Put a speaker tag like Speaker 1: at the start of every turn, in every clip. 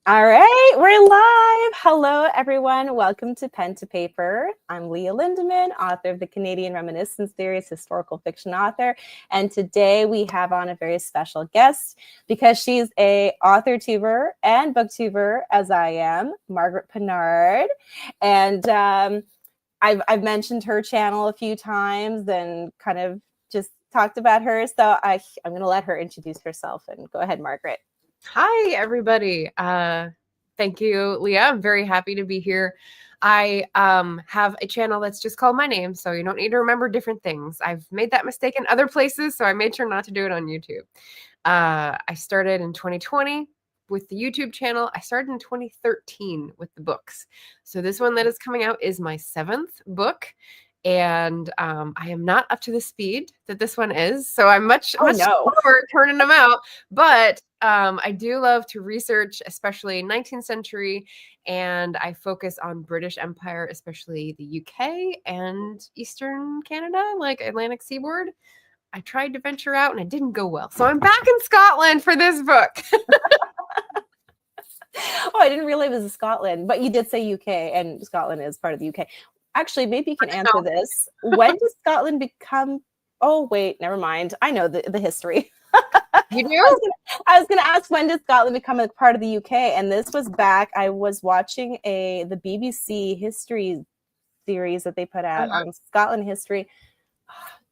Speaker 1: All right, we're live. Hello, everyone. Welcome to Pen to Paper. I'm Leah Lindeman, author of the Canadian Reminiscence Theories, historical fiction author. And today we have on a very special guest because she's a author tuber and booktuber, as I am, Margaret Pinard. And I've mentioned her channel a few times and kind of just talked about her. So I'm going to let her introduce herself. And go ahead, Margaret.
Speaker 2: Hi, everybody. Thank you, Leah. I'm very happy to be here. I have a channel that's just called my name, so you don't need to remember different things. I've made that mistake in other places, so I made sure not to do it on YouTube. I started in 2020 with the YouTube channel. I started in 2013 with the books. So this one that is coming out is my 7th book. And I am not up to the speed that this one is. So I'm much slower turning them out. But I do love to research, especially 19th century. And I focus on British Empire, especially the UK and Eastern Canada, like Atlantic seaboard. I tried to venture out and it didn't go well. So I'm back in Scotland for this book.
Speaker 1: Oh, I didn't realize it was Scotland, but you did say UK, and Scotland is part of the UK. Actually, maybe you can answer this. When did Scotland become? Oh, wait, never mind. I know the history.
Speaker 2: You do?
Speaker 1: I was going to ask, when did Scotland become a part of the UK? And this was back. I was watching the BBC history series that they put out on Scotland history.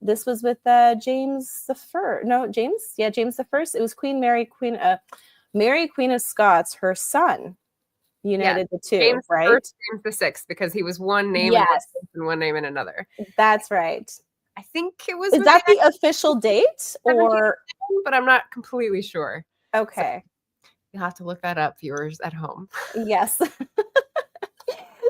Speaker 1: This was with James the First. No, James. Yeah, James the First. It was Mary, Queen of Scots, her son. United the two,
Speaker 2: James
Speaker 1: right?
Speaker 2: James the Sixth, because he was one name and one name in another.
Speaker 1: That's right.
Speaker 2: I think it was.
Speaker 1: Is that the official date, or?
Speaker 2: But I'm not completely sure.
Speaker 1: Okay.
Speaker 2: So you'll have to look that up, viewers at home.
Speaker 1: Yes.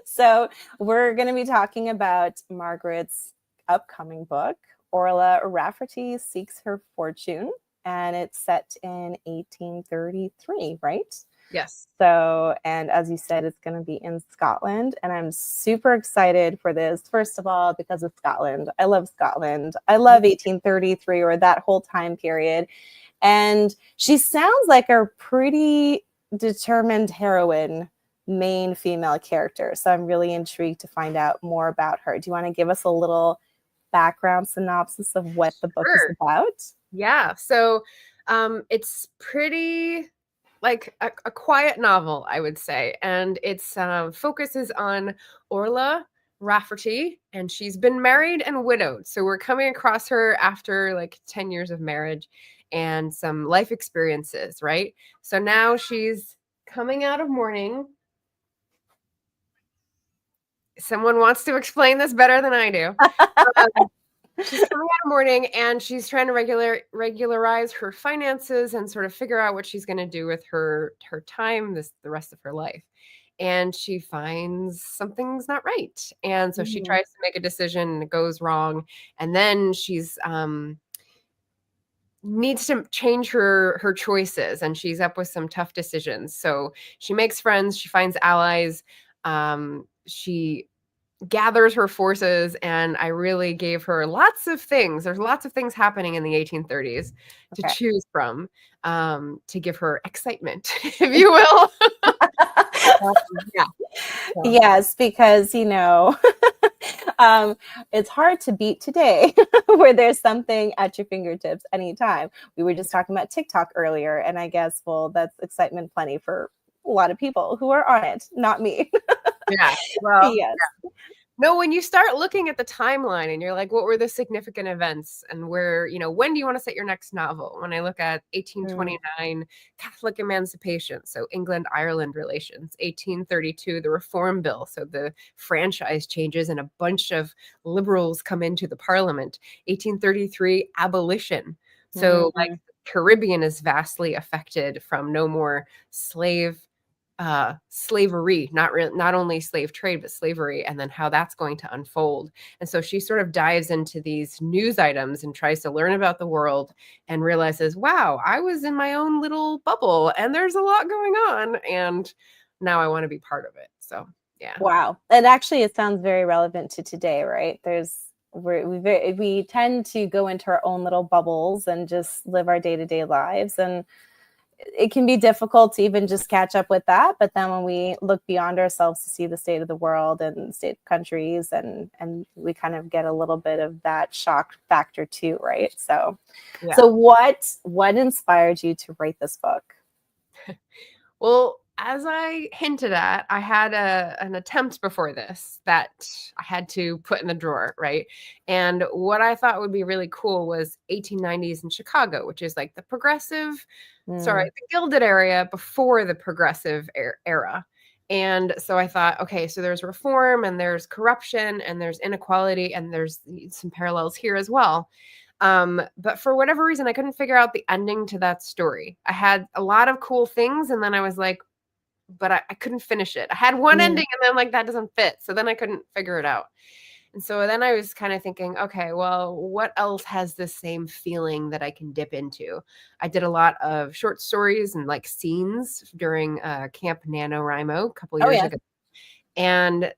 Speaker 1: So we're going to be talking about Margaret's upcoming book, Orla Rafferty Seeks Her Fortune, and it's set in 1833, right?
Speaker 2: Yes.
Speaker 1: So, and as you said, it's going to be in Scotland, and I'm super excited for this. First of all, because of Scotland. I love Scotland. I love 1833, or that whole time period. And she sounds like a pretty determined heroine, main female character. So I'm really intrigued to find out more about her. Do you want to give us a little background synopsis of what the book is about?
Speaker 2: Yeah. So it's pretty like a quiet novel, I would say. And it's focuses on Orla Rafferty, and she's been married and widowed. So we're coming across her after like 10 years of marriage and some life experiences, right? So now she's coming out of mourning. Someone wants to explain this better than I do. She's coming out of mourning, and she's trying to regularize her finances and sort of figure out what she's going to do with her time the rest of her life. And she finds something's not right. And so she tries to make a decision and it goes wrong. And then she's needs to change her choices, and she's up with some tough decisions. So she makes friends, she finds allies, she gathers her forces, and I really gave her lots of things. There's lots of things happening in the 1830s to choose from, to give her excitement, if you will.
Speaker 1: Yeah. Yes, because, it's hard to beat today where there's something at your fingertips anytime. We were just talking about TikTok earlier, and I guess, well, that's excitement plenty for a lot of people who are on it, not me.
Speaker 2: Yeah. Well,
Speaker 1: yes.
Speaker 2: Yeah. No, when you start looking at the timeline and you're like, what were the significant events, and where, when do you want to set your next novel? When I look at 1829, Catholic emancipation, so England-Ireland relations, 1832, the Reform Bill, so the franchise changes and a bunch of liberals come into the parliament, 1833, abolition. So like the Caribbean is vastly affected from no more slavery, not only slave trade, but slavery, and then how that's going to unfold. And so she sort of dives into these news items and tries to learn about the world and realizes, wow, I was in my own little bubble and there's a lot going on, and now I want to be part of it. So yeah.
Speaker 1: Wow. And actually it sounds very relevant to today, right? We tend to go into our own little bubbles and just live our day-to-day lives, and it can be difficult to even just catch up with that. But then when we look beyond ourselves to see the state of the world and state of countries, and we kind of get a little bit of that shock factor too, right? So,
Speaker 2: Yeah.
Speaker 1: so what inspired you to write this book?
Speaker 2: Well, as I hinted at, I had an attempt before this that I had to put in the drawer, right? And what I thought would be really cool was 1890s in Chicago, which is like the progressive, sorry, the Gilded area before the progressive era. And so I thought, okay, so there's reform and there's corruption and there's inequality and there's some parallels here as well. But for whatever reason, I couldn't figure out the ending to that story. I had a lot of cool things, and then I was like, but I couldn't finish it. I had one ending, and then like that doesn't fit. So then I couldn't figure it out. And so then I was kind of thinking, okay, well, what else has the same feeling that I can dip into? I did a lot of short stories and like scenes during Camp NaNoWriMo a couple years ago. And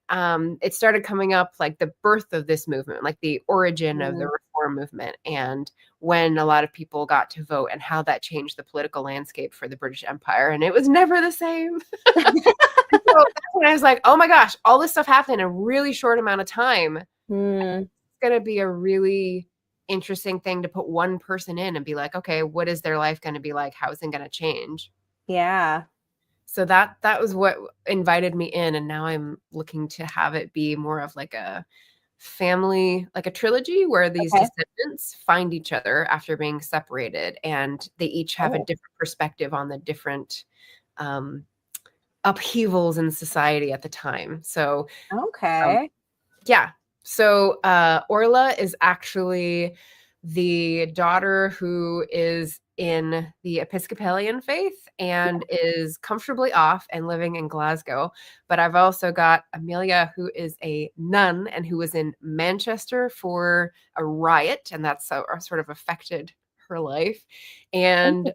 Speaker 2: it started coming up like the birth of this movement, like the origin of the reform movement, and when a lot of people got to vote and how that changed the political landscape for the British Empire. And it was never the same. So that's when I was like, oh my gosh, all this stuff happened in a really short amount of time. It's going to be a really interesting thing to put one person in and be like, okay, what is their life going to be like? How is it going to change?
Speaker 1: Yeah.
Speaker 2: So that was what invited me in, and now I'm looking to have it be more of like a family, like a trilogy where these descendants find each other after being separated, and they each have a different perspective on the different upheavals in society at the time. So yeah. So Orla is actually the daughter who is in the Episcopalian faith and is comfortably off and living in Glasgow. But I've also got Amelia, who is a nun and who was in Manchester for a riot, and that's sort of affected her life. And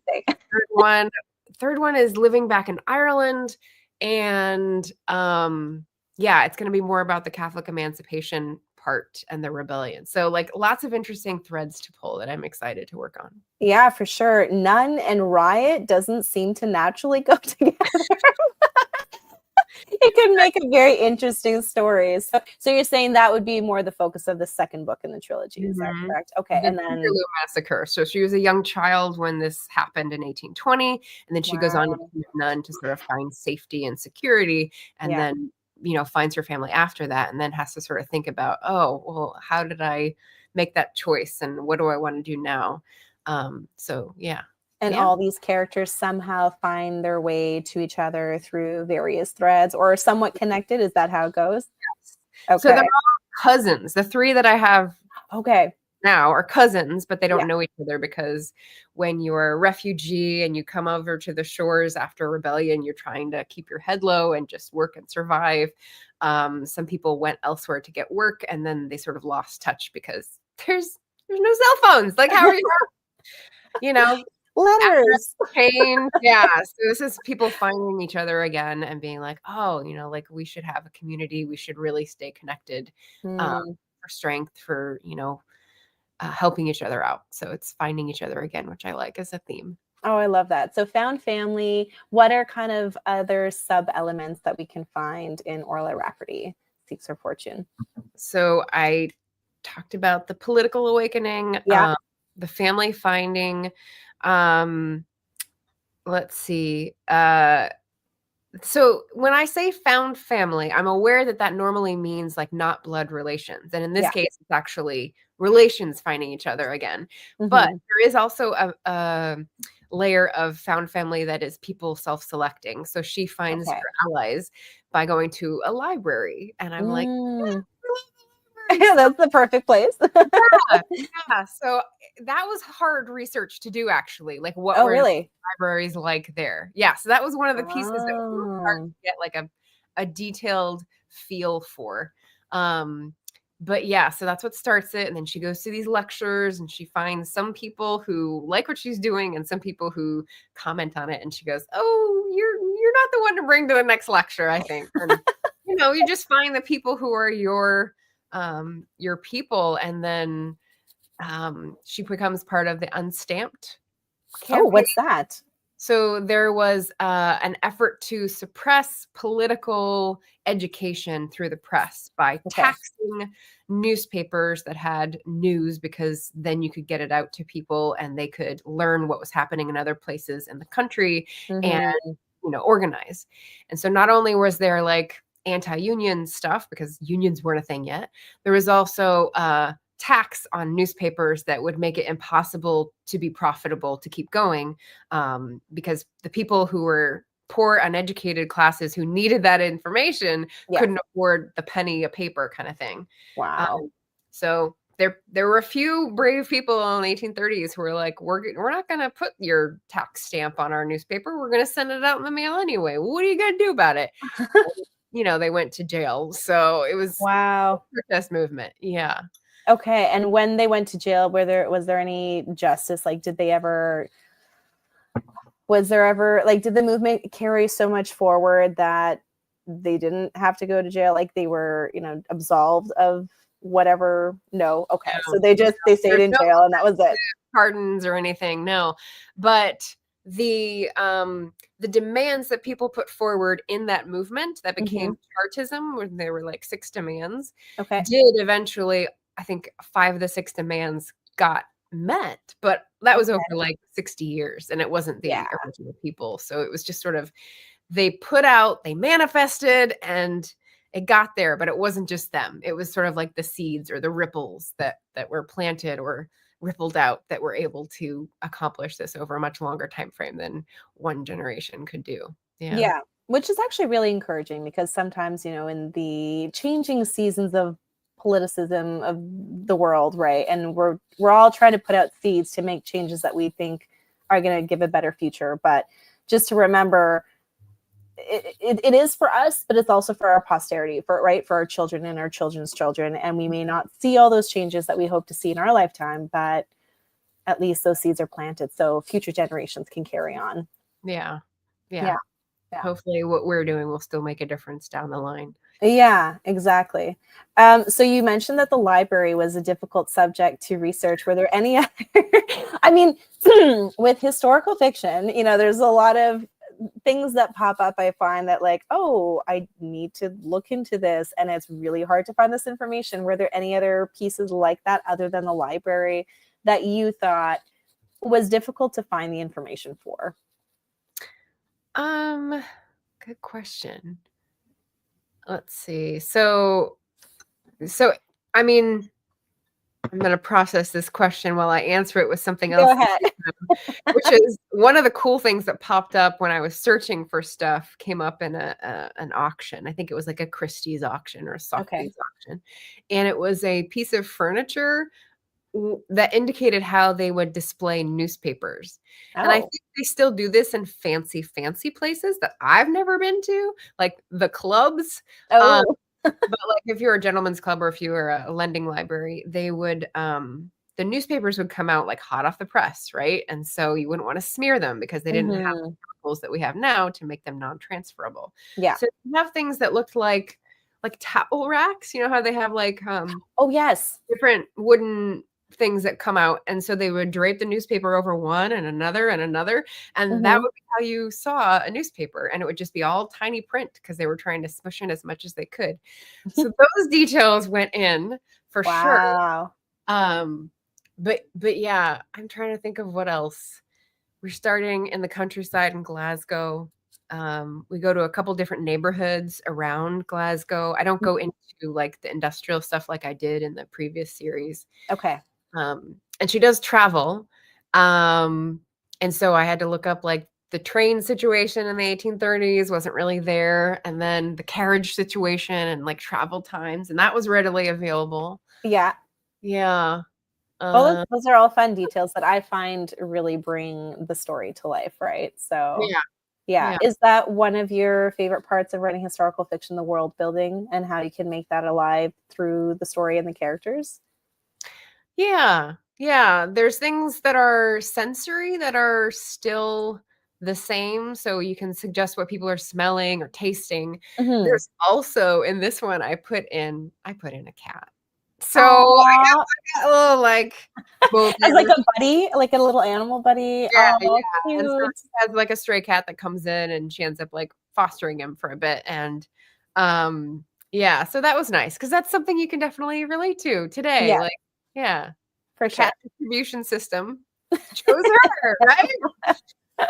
Speaker 2: third one is living back in Ireland. And yeah, it's going to be more about the Catholic emancipation part and the rebellion. So like lots of interesting threads to pull that I'm excited to work on.
Speaker 1: Yeah, for sure. Nun and riot doesn't seem to naturally go together. It could make a very interesting story. So you're saying that would be more the focus of the second book in the trilogy. Is that correct? Okay. And then
Speaker 2: the massacre. So she was a young child when this happened in 1820, and then she goes on to be a nun to sort of find safety and security, and then finds her family after that, and then has to sort of think about, oh, well, how did I make that choice, and what do I want to do now? So yeah.
Speaker 1: And all these characters somehow find their way to each other through various threads, or are somewhat connected. Is that how it goes?
Speaker 2: Yes. Okay. So they're all cousins. The three that I have now are cousins, but they don't know each other, because when you're a refugee and you come over to the shores after a rebellion, you're trying to keep your head low and just work and survive. Some people went elsewhere to get work, and then they sort of lost touch because there's no cell phones. Like, how are you?
Speaker 1: Letters.
Speaker 2: Pain. Yeah. So this is people finding each other again and being like, oh, like we should have a community. We should really stay connected for strength, for, helping each other out. So it's finding each other again, which I like as a theme.
Speaker 1: Oh, I love that. So found family. What are kind of other sub elements that we can find in Orla Rafferty Seeks Her Fortune?
Speaker 2: So I talked about the political awakening, the family finding. Let's see. So when I say found family, I'm aware that normally means like not blood relations. And in this case, it's actually relations finding each other again. But there is also a layer of found family that is people self-selecting. So she finds her allies by going to a library. And I'm like,
Speaker 1: that's the perfect place.
Speaker 2: yeah. So that was hard research to do, actually. Like, what were libraries like there? Yeah. So that was one of the pieces that was hard to get like a detailed feel for. But yeah, so that's what starts it. And then she goes to these lectures and she finds some people who like what she's doing and some people who comment on it. And she goes, oh, you're not the one to bring to the next lecture, I think. And, you just find the people who are your people, and then she becomes part of the Unstamped campaign.
Speaker 1: Oh, what's that?
Speaker 2: So there was an effort to suppress political education through the press by
Speaker 1: Okay.
Speaker 2: taxing newspapers that had news, because then you could get it out to people and they could learn what was happening in other places in the country and,
Speaker 1: Mhm.
Speaker 2: organize. And so not only was there like anti-union stuff, because unions weren't a thing yet, there was also tax on newspapers that would make it impossible to be profitable to keep going, because the people who were poor, uneducated classes who needed that information
Speaker 1: Yeah.
Speaker 2: couldn't afford the penny a paper kind of thing.
Speaker 1: Wow.
Speaker 2: So there were a few brave people in the 1830s who were like, we're not going to put your tax stamp on our newspaper. We're going to send it out in the mail anyway. What are you going to do about it? They went to jail. So it was
Speaker 1: Wow.
Speaker 2: a protest movement. Yeah.
Speaker 1: Okay. And when they went to jail, was there any justice? Like, did they ever, was there ever, like, did the movement carry so much forward that they didn't have to go to jail? Like they were, absolved of whatever? No. Okay. So
Speaker 2: No,
Speaker 1: they stayed
Speaker 2: there's
Speaker 1: in
Speaker 2: no
Speaker 1: jail and that was it.
Speaker 2: pardons or anything. No, but the demands that people put forward in that movement that became Chartism, where there were like 6 demands,
Speaker 1: Okay.
Speaker 2: did eventually, I think 5 of the 6 demands got met, but that was over like 60 years, and it wasn't the original people. So it was just sort of, they manifested, and it got there, but it wasn't just them. It was sort of like the seeds or the ripples that were planted or rippled out that were able to accomplish this over a much longer time frame than one generation could do.
Speaker 1: Yeah, which is actually really encouraging, because sometimes, in the changing seasons of politicism of the world, right? And we're all trying to put out seeds to make changes that we think are going to give a better future. But just to remember, it is for us, but it's also for our posterity, for our children and our children's children. And we may not see all those changes that we hope to see in our lifetime, but at least those seeds are planted so future generations can carry on.
Speaker 2: Yeah.
Speaker 1: Yeah.
Speaker 2: Hopefully what we're doing will still make a difference down the line.
Speaker 1: Yeah, exactly. So you mentioned that the library was a difficult subject to research. Were there any other, I mean, with historical fiction, there's a lot of things that pop up. I find that like, oh, I need to look into this, and it's really hard to find this information. Were there any other pieces like that other than the library that you thought was difficult to find the information for?
Speaker 2: Good question. Let's see. So I mean, I'm going to process this question while I answer it with something else.
Speaker 1: Go ahead.
Speaker 2: Which is one of the cool things that popped up when I was searching for stuff, came up in an auction. I think it was like a Christie's auction or a Sotheby's auction. And it was a piece of furniture that indicated how they would display newspapers. And I think they still do this in fancy places that I've never been to, like the clubs. But like if you're a gentleman's club or if you were a lending library, they would the newspapers would come out like hot off the press, right? And so you wouldn't want to smear them because they didn't have the chemicals that we have now to make them non-transferable.
Speaker 1: Yeah.
Speaker 2: So you have things that looked like towel racks, how they have like
Speaker 1: oh yes,
Speaker 2: different wooden things that come out, and so they would drape the newspaper over one and another and another, and that would be how you saw a newspaper, and it would just be all tiny print because they were trying to smush in as much as they could. So those details went in for sure. But yeah, I'm trying to think of what else. We're starting in the countryside in Glasgow. We go to a couple different neighborhoods around Glasgow. I don't go into like the industrial stuff like I did in the previous series.
Speaker 1: Okay.
Speaker 2: And she does travel. And so I had to look up like the train situation in the 1830s wasn't really there. And then the carriage situation and like travel times. And that was readily available.
Speaker 1: Yeah.
Speaker 2: Yeah.
Speaker 1: Well, those are all fun details that I find really bring the story to life, right? So yeah. Is that one of your favorite parts of writing historical fiction, the world building and how you can make that alive through the story and the characters?
Speaker 2: Yeah. There's things that are sensory that are still the same. So you can suggest what people are smelling or tasting. There's also in this one, I put in a cat. So
Speaker 1: Aw.
Speaker 2: I got a little like
Speaker 1: As like
Speaker 2: moment.
Speaker 1: a buddy, like a little animal buddy.
Speaker 2: Yeah,
Speaker 1: Oh,
Speaker 2: yeah. And so
Speaker 1: cute.
Speaker 2: she has like a stray cat that comes in and she ends up like fostering him for a bit. And yeah, so that was nice because that's something you can definitely relate to today.
Speaker 1: Yeah,
Speaker 2: Like, yeah,
Speaker 1: for
Speaker 2: the
Speaker 1: sure.
Speaker 2: cat distribution system chose her, right? Yeah.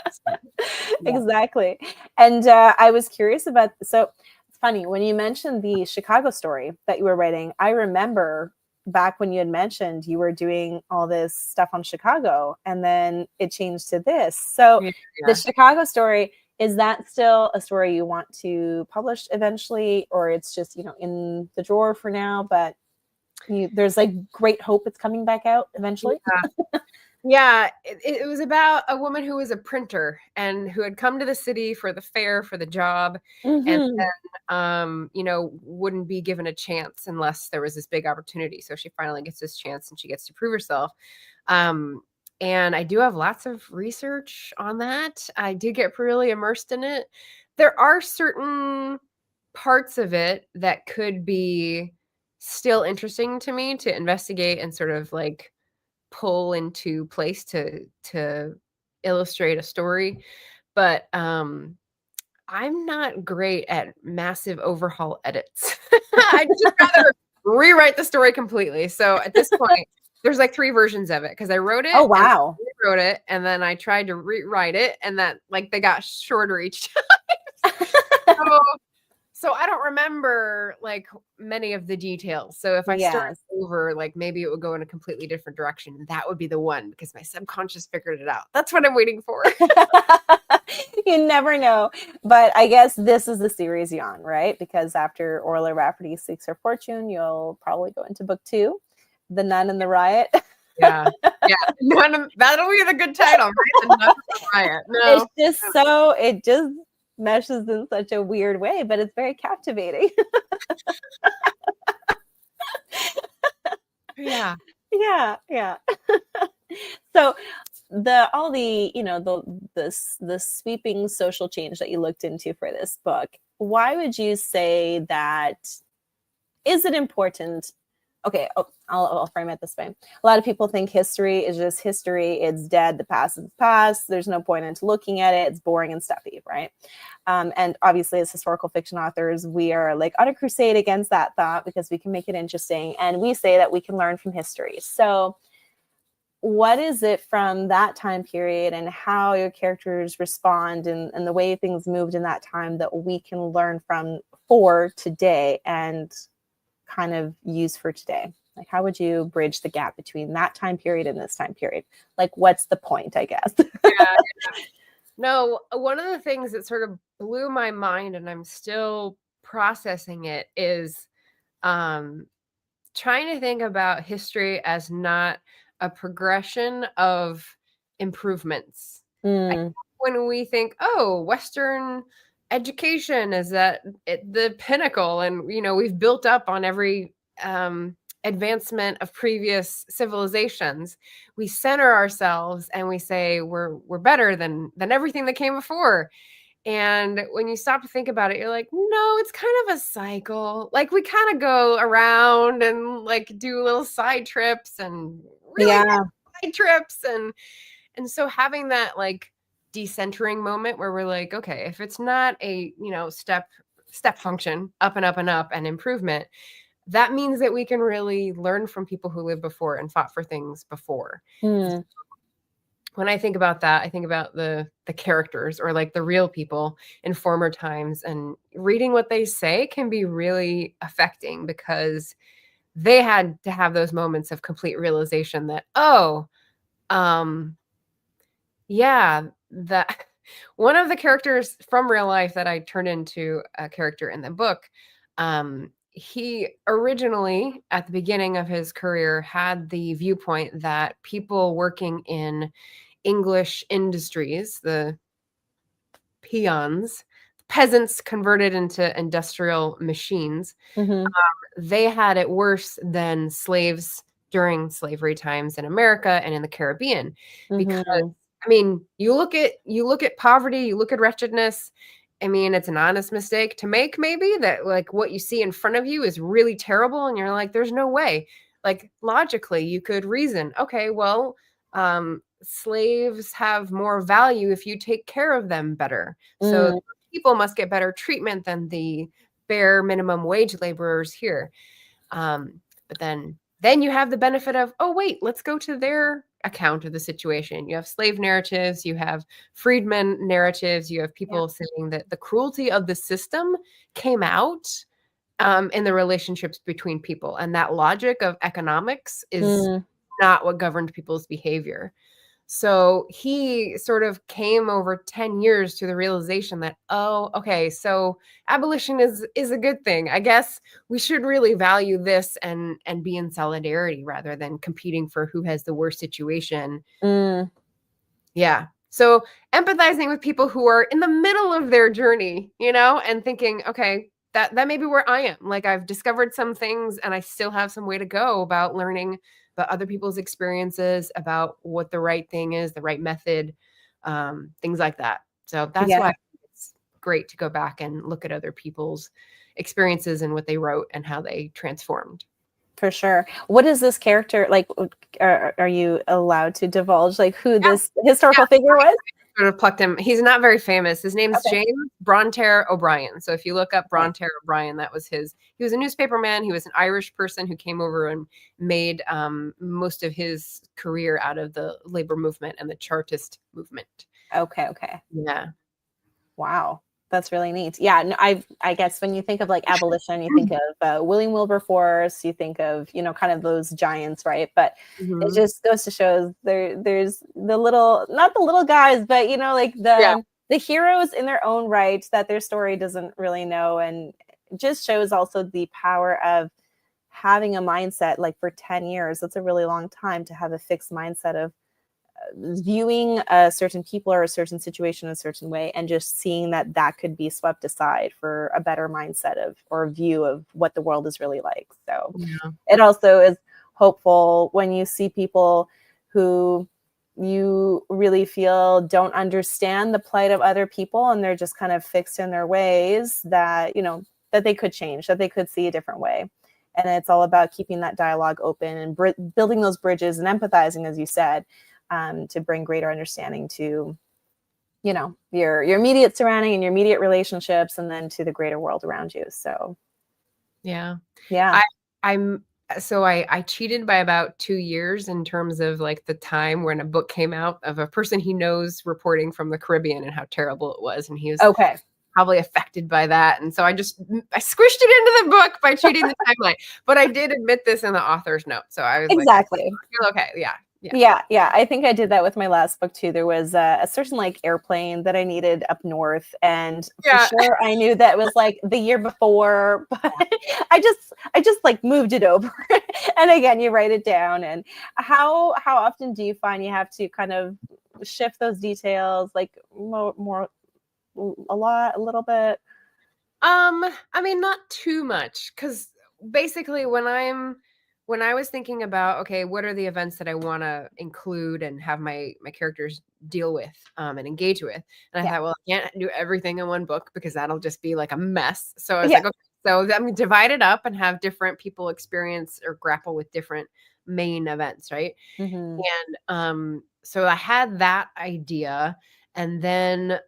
Speaker 1: Exactly. And I was curious about, so it's funny when you mentioned the Chicago story that you were writing. I remember back when you had mentioned you were doing all this stuff on Chicago and then it changed to this. So
Speaker 2: Yeah,
Speaker 1: the
Speaker 2: yeah.
Speaker 1: Chicago story, is that still a story you want to publish eventually, or it's just, in the drawer for now, but there's like great hope it's coming back out eventually?
Speaker 2: Yeah, it was about a woman who was a printer and who had come to the city for the fair for the job, and
Speaker 1: Hmm.
Speaker 2: then wouldn't be given a chance unless there was this big opportunity. So she finally gets this chance and she gets to prove herself. Um, and I do have lots of research on that. I did get really immersed in it. There are certain parts of it that could be still interesting to me to investigate and sort of like pull into place to illustrate a story, but I'm not great at massive overhaul edits. I'd just rather rewrite the story completely. So at this point, there's like 3 versions of it because I wrote
Speaker 1: Oh,
Speaker 2: it and
Speaker 1: wow.
Speaker 2: rewrote it, and then I tried to rewrite it, and that like they got shorter each time. So so I don't remember like many of the details. So if I started
Speaker 1: Yes.
Speaker 2: over, like maybe it would go in a completely different direction. And that would be the one because my subconscious figured it out. That's what I'm waiting for.
Speaker 1: You never know. But I guess this is the series you're on, right? Because after Orla Rafferty Seeks Her Fortune, you'll probably go into book 2, The Nun and the Riot.
Speaker 2: Yeah. Yeah. That'll be the good title, right? The Nun and the Riot.
Speaker 1: It's
Speaker 2: No.
Speaker 1: just it just meshes in such a weird way, but it's very captivating.
Speaker 2: Yeah.
Speaker 1: Yeah, yeah. So all the the sweeping social change that you looked into for this book, why would you say that, is it important? Okay, I'll frame it this way. A lot of people think history is just history. It's dead. The past is past. There's no point into looking at it. It's boring and stuffy, right? And obviously, as historical fiction authors, we are like on a crusade against that thought because we can make it interesting. And we say that we can learn from history. So what is it from that time period and how your characters respond and the way things moved in that time that we can learn from for today and kind of use for today? Like, how would you bridge the gap between that time period and this time period? Like, what's the point, I guess?
Speaker 2: Yeah. No, one of the things that sort of blew my mind and I'm still processing it is um trying to think about history as not a progression of improvements. I think
Speaker 1: Mm,
Speaker 2: when we think, oh, Western education is at the pinnacle, and we've built up on every advancement of previous civilizations, we center ourselves and we say we're better than everything that came before. And when you stop to think about it, you're like, no, it's kind of a cycle. Like we kind of go around and like do little side trips and really
Speaker 1: yeah.
Speaker 2: big side trips. And so having that like decentering moment where we're like, okay, if it's not a, step function up and up and up and improvement, that means that we can really learn from people who lived before and fought for things before.
Speaker 1: Mm,
Speaker 2: When I think about that, I think about the characters or like the real people in former times, and reading what they say can be really affecting because they had to have those moments of complete realization that, oh, um, yeah, that one of the characters from real life that I turned into a character in the book, he originally at the beginning of his career had the viewpoint that people working in English industries, the peons, peasants converted into industrial machines,
Speaker 1: hmm.
Speaker 2: they had it worse than slaves during slavery times in America and in the Caribbean. Because
Speaker 1: Hmm.
Speaker 2: I mean, you look at poverty, you look at wretchedness, I mean, it's an honest mistake to make, maybe, that like what you see in front of you is really terrible. And you're like, there's no way. Like logically, you could reason, okay, well, slaves have more value if you take care of them better. So
Speaker 1: Mm,
Speaker 2: people must get better treatment than the bare minimum wage laborers here. But then you have the benefit of, oh wait, let's go to their account of the situation. You have slave narratives, you have freedmen narratives, you have people saying that the cruelty of the system came out in the relationships between people, and that logic of economics is
Speaker 1: mm,
Speaker 2: not what governed people's behavior. So he sort of came over 10 years to the realization that, oh, okay, so abolition is a good thing. I guess we should really value this and be in solidarity rather than competing for who has the worst situation.
Speaker 1: mm.
Speaker 2: Yeah. So empathizing with people who are in the middle of their journey, and thinking, okay, that may be where I am. Like I've discovered some things and I still have some way to go about learning about other people's experiences, about what the right thing is, the right method, things like that. So that's
Speaker 1: Yeah.
Speaker 2: why it's great to go back and look at other people's experiences and what they wrote and how they transformed.
Speaker 1: For sure. What is this character like? Are you allowed to divulge like who this historical figure was?
Speaker 2: Sort of plucked him. He's not very famous. His name's
Speaker 1: Okay.
Speaker 2: James Bronte O'Brien. So if you look up Bronte O'Brien, that was he was a newspaperman. He was an Irish person who came over and made most of his career out of the labor movement and the Chartist movement.
Speaker 1: Okay.
Speaker 2: Yeah.
Speaker 1: Wow. That's really neat. Yeah, no, I guess when you think of like abolition, you think of William Wilberforce, you think of, kind of those giants, right? But it just goes to show there's the little, not the little guys, but like the heroes in their own right that their story doesn't really know, and just shows also the power of having a mindset. Like for 10 years, that's a really long time to have a fixed mindset of viewing a certain people or a certain situation a certain way, and just seeing that could be swept aside for a better mindset of or view of what the world is really like. So it also is hopeful when you see people who you really feel don't understand the plight of other people and they're just kind of fixed in their ways, that that they could change, that they could see a different way. And it's all about keeping that dialogue open and building those bridges and empathizing, as you said, to bring greater understanding to, your immediate surrounding and your immediate relationships, and then to the greater world around you. So,
Speaker 2: yeah.
Speaker 1: Yeah.
Speaker 2: I cheated by about 2 years in terms of like the time when a book came out of a person he knows reporting from the Caribbean and how terrible it was. And he was probably affected by that. And so I squished it into the book by cheating the timeline. But I did admit this in the author's note. So I was
Speaker 1: Exactly.
Speaker 2: like, okay, yeah.
Speaker 1: Yeah. I think I did that with my last book too. There was a certain like airplane that I needed up north, and for sure I knew that was like the year before, but I just like moved it over. And again, you write it down. And how often do you find you have to kind of shift those details, like more a little bit?
Speaker 2: I mean, not too much, because basically when I was thinking about, okay, what are the events that I want to include and have my characters deal with and engage with, and I thought, well, I can't do everything in one book because that'll just be like a mess. So I was like, okay, so I'm going to divide it up and have different people experience or grapple with different main events, right?
Speaker 1: Mm-hmm.
Speaker 2: And so I had that idea, and then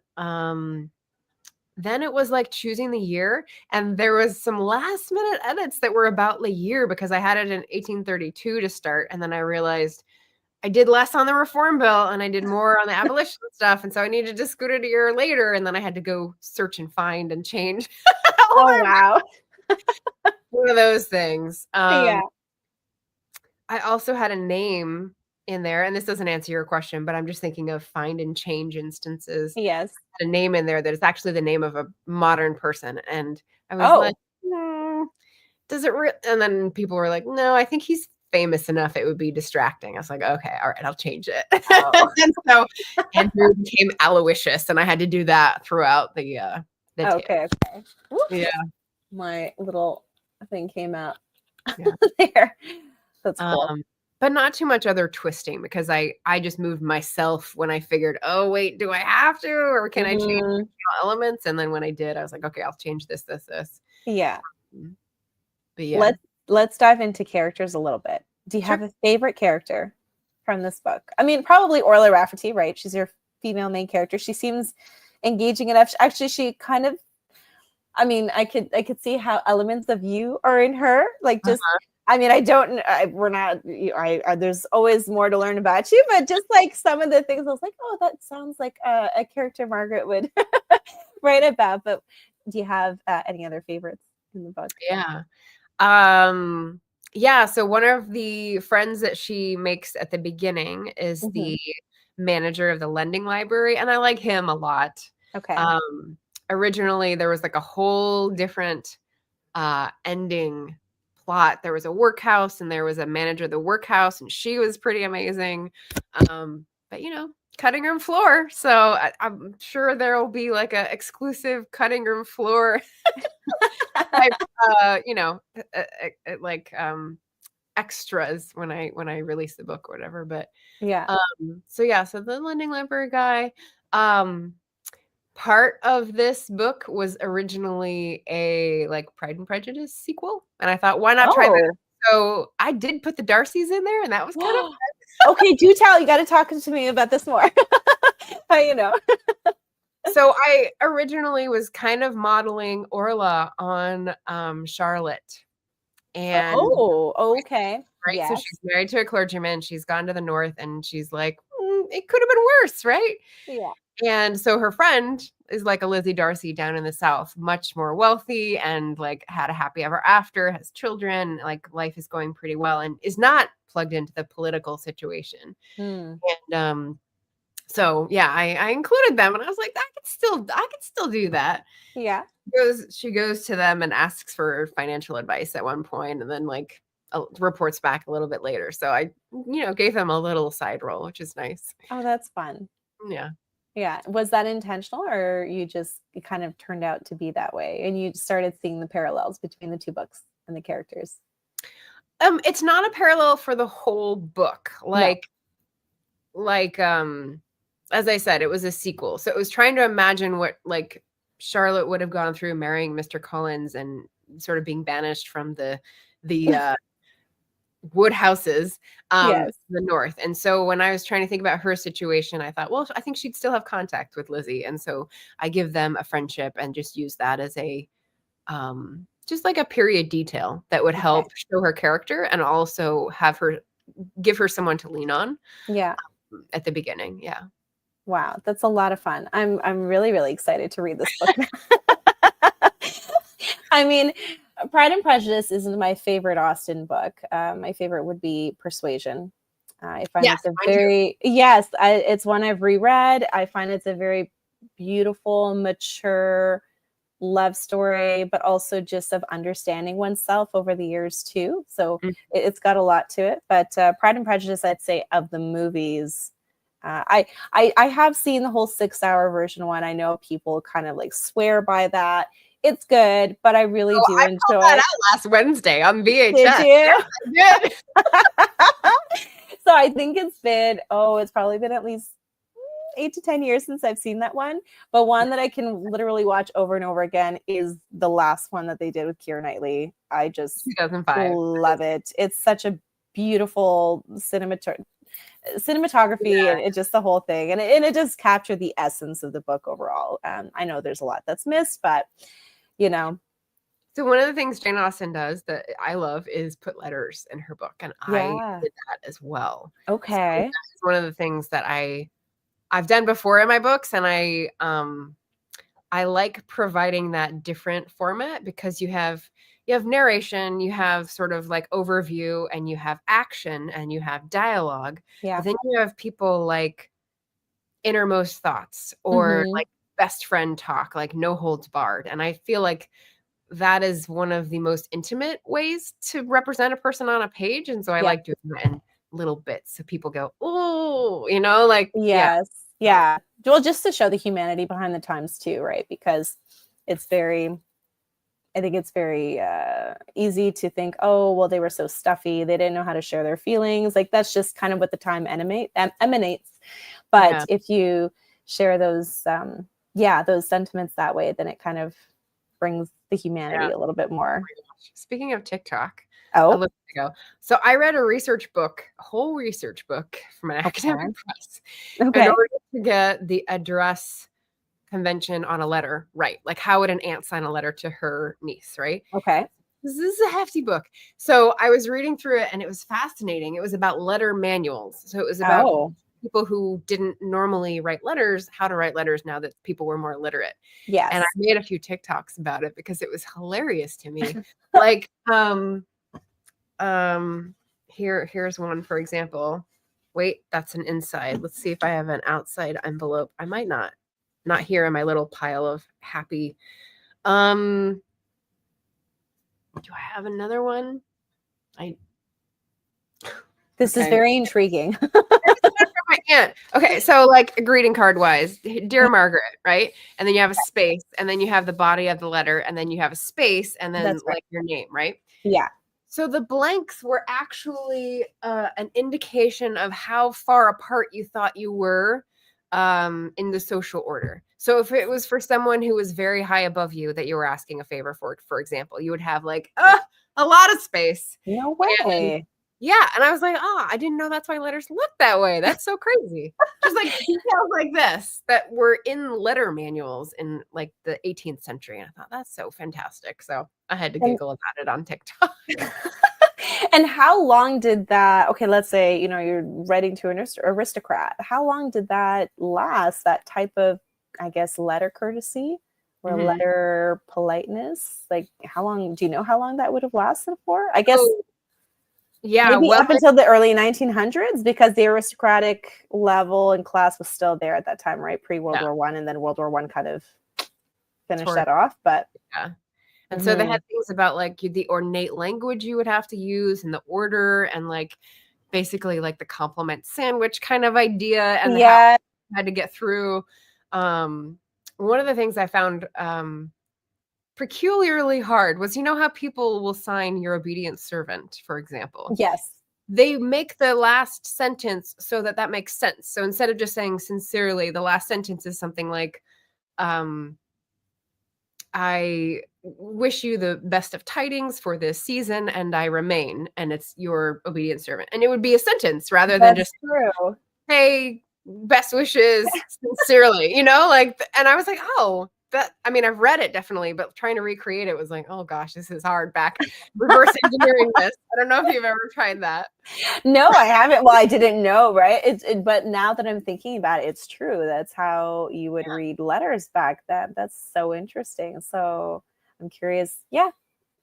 Speaker 2: it was like choosing the year, and there was some last minute edits that were about the year because I had it in 1832 to start. And then I realized I did less on the reform bill and I did more on the abolition stuff. And so I needed to scoot it a year later. And then I had to go search and find and change.
Speaker 1: Oh, wow.
Speaker 2: One of those things.
Speaker 1: Yeah.
Speaker 2: I also had a name in there, and this doesn't answer your question, but I'm just thinking of find and change instances.
Speaker 1: Yes.
Speaker 2: A name in there that is actually the name of a modern person, and I was like, does it and then people were like, no, I think he's famous enough it would be distracting. I was like, okay, all right, I'll change it. And so Andrew became Aloysius, and I had to do that throughout the
Speaker 1: okay.
Speaker 2: Yeah,
Speaker 1: my little thing came out there. That's cool.
Speaker 2: but not too much other twisting, because I just moved myself when I figured, oh wait, do I have to, or can I change elements? And then when I did, I was like, okay, I'll change this.
Speaker 1: Yeah.
Speaker 2: But yeah.
Speaker 1: Let's dive into characters a little bit. Do you have a favorite character from this book? I mean, probably Orla Rafferty, right? She's your female main character. She seems engaging enough. Actually, she kind of, I mean, I could see how elements of you are in her. Like just, I mean, there's always more to learn about you, but just like some of the things I was like, oh, that sounds like a character Margaret would write about. But do you have any other favorites in the book?
Speaker 2: Yeah. Yeah, so one of the friends that she makes at the beginning is the manager of the lending library, and I like him a lot.
Speaker 1: Okay.
Speaker 2: Originally there was like a whole different ending plot. There was a workhouse and there was a manager of the workhouse, and she was pretty amazing. But you know, cutting room floor. So I'm sure there will be like a exclusive cutting room floor type, you know, like extras when I release the book or whatever. But
Speaker 1: yeah.
Speaker 2: So the lending library guy. Part of this book was originally a like Pride and Prejudice sequel, and I thought, why not try that? So I did put the Darcys in there, and that was kind of fun.
Speaker 1: Okay, do tell. You got to talk to me about this more. How you know?
Speaker 2: So I originally was kind of modeling Orla on Charlotte. And
Speaker 1: okay.
Speaker 2: Right.
Speaker 1: Yes.
Speaker 2: So she's married to a clergyman. She's gone to the north, and she's like, it could have been worse, right?
Speaker 1: Yeah.
Speaker 2: And so her friend is like a Lizzie Darcy down in the South, much more wealthy and like had a happy ever after, has children, like life is going pretty well, and is not plugged into the political situation. And so yeah, I included them, and I was like, I could still do that.
Speaker 1: Yeah.
Speaker 2: She goes to them and asks for financial advice at one point, and then like reports back a little bit later. So I, gave them a little side role, which is nice.
Speaker 1: Oh, that's fun.
Speaker 2: Yeah.
Speaker 1: Yeah. Was that intentional, or it kind of turned out to be that way and you started seeing the parallels between the two books and the characters?
Speaker 2: It's not a parallel for the whole book. As I said, it was a sequel. So it was trying to imagine what like Charlotte would have gone through marrying Mr. Collins and sort of being banished from the wood houses the north. And so when I was trying to think about her situation, I thought, well, I think she'd still have contact with Lizzie. And so I give them a friendship and just use that as a just like a period detail that would help show her character and also give her someone to lean on.
Speaker 1: Yeah.
Speaker 2: At the beginning. Yeah.
Speaker 1: Wow, that's a lot of fun. I'm really, really excited to read this book. I mean, Pride and Prejudice isn't my favorite Austen book. My favorite would be Persuasion. I find it's one I've reread. I find it's a very beautiful, mature love story, but also just of understanding oneself over the years too. So it's got a lot to it. But Pride and Prejudice, I'd say, of the movies, I have seen the whole 6-hour version one. I know people kind of like swear by that. It's good, but I really do enjoy
Speaker 2: that out last Wednesday on VHS.
Speaker 1: Did you?
Speaker 2: Yeah, I did.
Speaker 1: So I think it's probably been at least 8 to 10 years since I've seen that one. But one that I can literally watch over and over again is the last one that they did with Keira Knightley. I just
Speaker 2: 2005.
Speaker 1: Love it. It's such a beautiful cinematography and it just the whole thing. And it just captured the essence of the book overall. I know there's a lot that's missed, but
Speaker 2: So one of the things Jane Austen does that I love is put letters in her book, and I did that as well.
Speaker 1: Okay.
Speaker 2: So that's one of the things that I've done before in my books, and I like providing that different format because you have narration, you have sort of like overview, and you have action, and you have dialogue.
Speaker 1: Yeah.
Speaker 2: But then you have people like innermost thoughts or like best friend talk, like no holds barred. And I feel like that is one of the most intimate ways to represent a person on a page. And so I like doing that in little bits so people go, oh, like
Speaker 1: yes. Yeah. Well, just to show the humanity behind the times too, right? Because it's very I think it's very easy to think, oh, well, they were so stuffy. They didn't know how to share their feelings. Like that's just kind of what the time emanates. But
Speaker 2: Yeah.
Speaker 1: if you share those, those sentiments that way, then it kind of brings the humanity a little bit more.
Speaker 2: Speaking of TikTok,
Speaker 1: Oh,
Speaker 2: a little bit ago. So I read a research book, a whole research book from an academic press in
Speaker 1: okay.
Speaker 2: order to get the address convention on a letter right. Like how would an aunt sign a letter to her niece, right?
Speaker 1: Okay.
Speaker 2: This is a hefty book. So I was reading through it and it was fascinating. It was about letter manuals. So it was about people who didn't normally write letters, how to write letters now that people were more literate.
Speaker 1: Yes.
Speaker 2: And I made a few TikToks about it because it was hilarious to me. Like, here's one, for example. Wait, that's an inside. Let's see if I have an outside envelope. I might not here in my little pile of happy. Do I have another one?
Speaker 1: This is very intriguing.
Speaker 2: My aunt. Okay, so like greeting card wise, dear Margaret, right? And then you have a space, and then you have the body of the letter, and then you have a space, and then like your name, right?
Speaker 1: Yeah.
Speaker 2: So the blanks were actually an indication of how far apart you thought you were in the social order. So if it was for someone who was very high above you that you were asking a favor for example, you would have like a lot of space.
Speaker 1: No way.
Speaker 2: And I was like, oh, I didn't know that's why letters look that way. That's so crazy. Just like details like this that were in letter manuals in like the 18th century. And I thought that's so fantastic. So I had to giggle about it on TikTok.
Speaker 1: And how long did that, okay, let's say, you're writing to an aristocrat. How long did that last, that type of, I guess, letter courtesy or letter politeness? Like how long, do you know how long that would have lasted for? I guess maybe up until the early 1900s, because the aristocratic level and class was still there at that time, right? Pre-World War I, and then World War I kind of finished that off. But
Speaker 2: and so they had things about like the ornate language you would have to use and the order and like basically like the compliment sandwich kind of idea and how you had to get through. One of the things I found peculiarly hard was, how people will sign your obedient servant, for example.
Speaker 1: Yes.
Speaker 2: They make the last sentence so that makes sense. So instead of just saying sincerely, the last sentence is something like, I wish you the best of tidings for this season and I remain, and it's your obedient servant. And it would be a sentence rather than just, hey, best wishes, sincerely, like, and I was like, oh, I've read it definitely, but trying to recreate it was like, oh gosh, this is hard. Reverse engineering this. I don't know if you've ever tried that.
Speaker 1: No, I haven't. Well, I didn't know, right? But now that I'm thinking about it, it's true. That's how you would read letters back then. That's so interesting. So I'm curious. Yeah.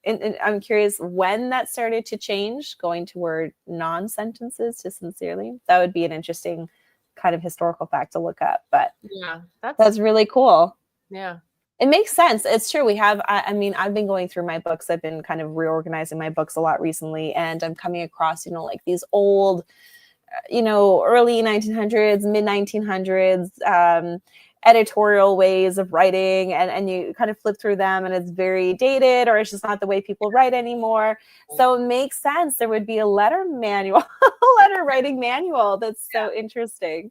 Speaker 1: And I'm curious when that started to change, going toward non-sentences to sincerely. That would be an interesting kind of historical fact to look up. But that's really cool.
Speaker 2: Yeah.
Speaker 1: It makes sense. It's true. We have, I've been going through my books. I've been kind of reorganizing my books a lot recently, and I'm coming across, like these old, early 1900s, mid 1900s, editorial ways of writing, and you kind of flip through them and it's very dated, or it's just not the way people write anymore. So it makes sense. There would be a letter manual, a letter writing manual. That's so interesting.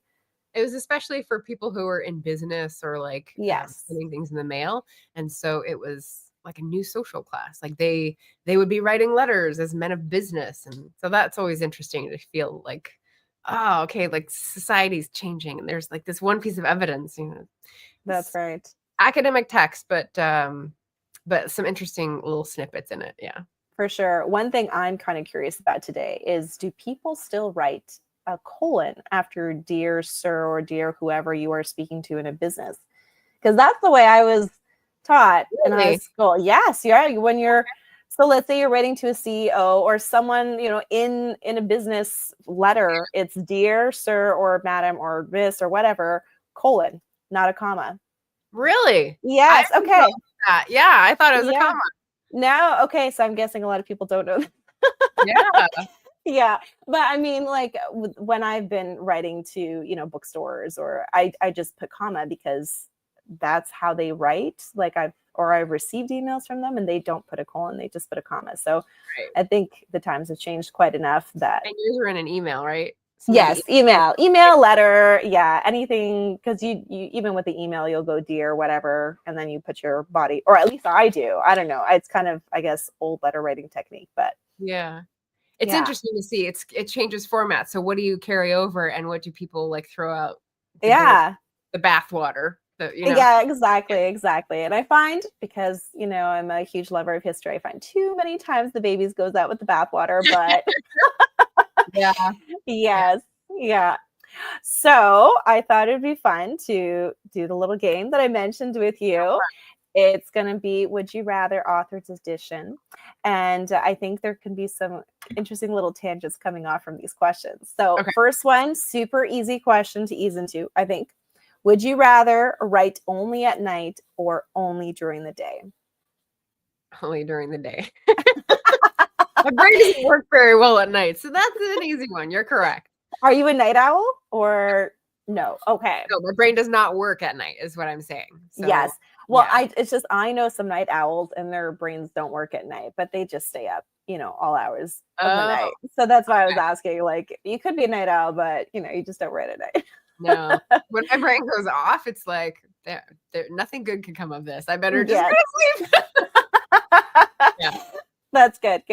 Speaker 2: It was especially for people who were in business or like sending things in the mail. And so it was like a new social class. Like they would be writing letters as men of business. And so that's always interesting to feel like, oh, okay, like society's changing. And there's like this one piece of evidence,
Speaker 1: That's right.
Speaker 2: Academic text, but some interesting little snippets in it. Yeah.
Speaker 1: For sure. One thing I'm kind of curious about today is, do people still write a colon after dear sir or dear whoever you are speaking to in a business? Because that's the way I was taught in high school. Yes, when you're, so let's say you're writing to a CEO or someone, in a business letter, it's dear sir or madam or miss or whatever, colon, not a comma.
Speaker 2: Really?
Speaker 1: Yes. Okay.
Speaker 2: Yeah, I thought it was a comma.
Speaker 1: No. Okay. So I'm guessing a lot of people don't know that.
Speaker 2: Yeah.
Speaker 1: Yeah. But like when I've been writing to,
Speaker 2: Mm-hmm.
Speaker 1: bookstores, or I just put comma because that's how they write. Like or I've received emails from them and they don't put a colon, they just put a comma. So
Speaker 2: Right.
Speaker 1: I think the times have changed quite enough that.
Speaker 2: And yours were in an email, right?
Speaker 1: Yes, email, letter, yeah, anything, because you even with the email, you'll go dear, whatever, and then you put your body, or at least I do. I don't know. It's kind of, I guess, old letter writing technique, but
Speaker 2: yeah. It's
Speaker 1: yeah.
Speaker 2: interesting to see. It changes format. So what do you carry over and what do people like throw out?
Speaker 1: Yeah.
Speaker 2: The bath water.
Speaker 1: Yeah, exactly. And I find, because, I'm a huge lover of history, I find too many times the babies goes out with the bathwater, but
Speaker 2: yeah.
Speaker 1: Yes. Yeah. So I thought it'd be fun to do the little game that I mentioned with you. It's going to be Would You Rather Author's Edition. And I think there can be some interesting little tangents coming off from these questions. So first one, super easy question to ease into, I think. Would you rather write only at night or only during the day?
Speaker 2: Only during the day. My brain doesn't work very well at night. So that's an easy one. You're correct.
Speaker 1: Are you a night owl or no? Okay.
Speaker 2: No, my brain does not work at night is what I'm saying. So,
Speaker 1: yes. Well, yeah. It's just, I know some night owls and their brains don't work at night, but they just stay up, all hours of the night. So that's why I was asking, like, you could be a night owl, but you just don't write at night.
Speaker 2: No, when my brain goes off, it's like nothing good can come of this. I better just go to sleep.
Speaker 1: Yeah. That's good.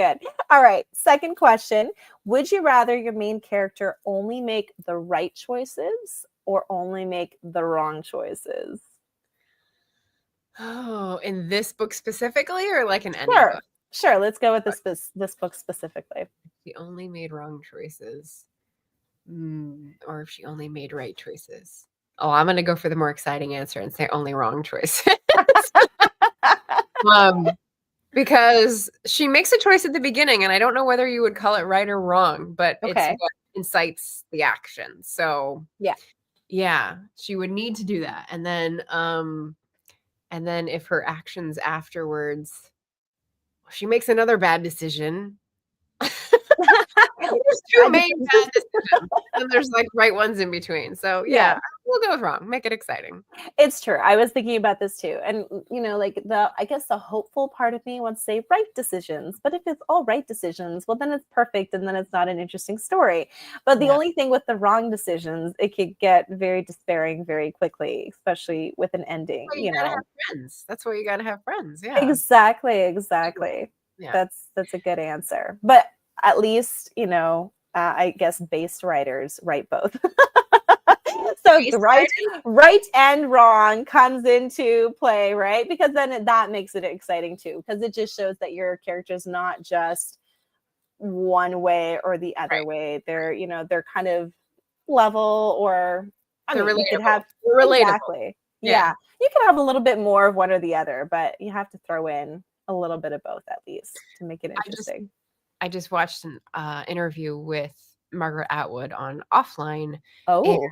Speaker 1: All right. Second question. Would you rather your main character only make the right choices or only make the wrong choices?
Speaker 2: Oh, in this book specifically, or like in any book?
Speaker 1: Sure. Let's go with this book specifically.
Speaker 2: She only made wrong choices. Or if she only made right choices. Oh, I'm going to go for the more exciting answer and say only wrong choices. Because she makes a choice at the beginning, and I don't know whether you would call it right or wrong, but it's what incites the action. So yeah, she would need to do that. And then if her actions afterwards, she makes another bad decision. There's two main bad decisions, and there's like right ones in between. So yeah, we'll go with wrong. Make it exciting.
Speaker 1: It's true. I was thinking about this too, and like I guess the hopeful part of me wants to say right decisions, but if it's all right decisions, well then it's perfect, and then it's not an interesting story. But the only thing with the wrong decisions, it could get very despairing very quickly, especially with an ending.
Speaker 2: Well, you gotta have friends. That's why you gotta have friends. Yeah.
Speaker 1: Exactly. Yeah. That's a good answer. But at least, I guess based writers write both. So right and wrong comes into play, right? Because then that makes it exciting too, because it just shows that your character's not just one way or the other way. They're, they're kind of level, or
Speaker 2: they're relatable.
Speaker 1: You could have exactly. Yeah. You can have a little bit more of one or the other, but you have to throw in a little bit of both at least to make it interesting.
Speaker 2: I just watched an interview with Margaret Atwood on Offline.
Speaker 1: Oh.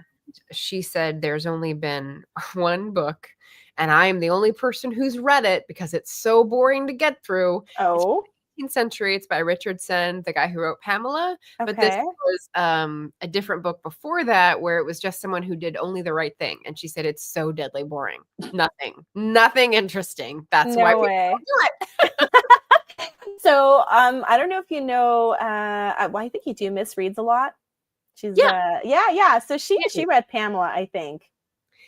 Speaker 2: She said there's only been one book, and I'm the only person who's read it because it's so boring to get through.
Speaker 1: Oh.
Speaker 2: It's 18th century. It's by Richardson, the guy who wrote Pamela. Okay. But this was a different book before that where it was just someone who did only the right thing. And she said it's so deadly boring. Nothing interesting. That's why we don't do it.
Speaker 1: So I don't know if you know, well, I think you do. Miss reads a lot. She's So she read Pamela, I think.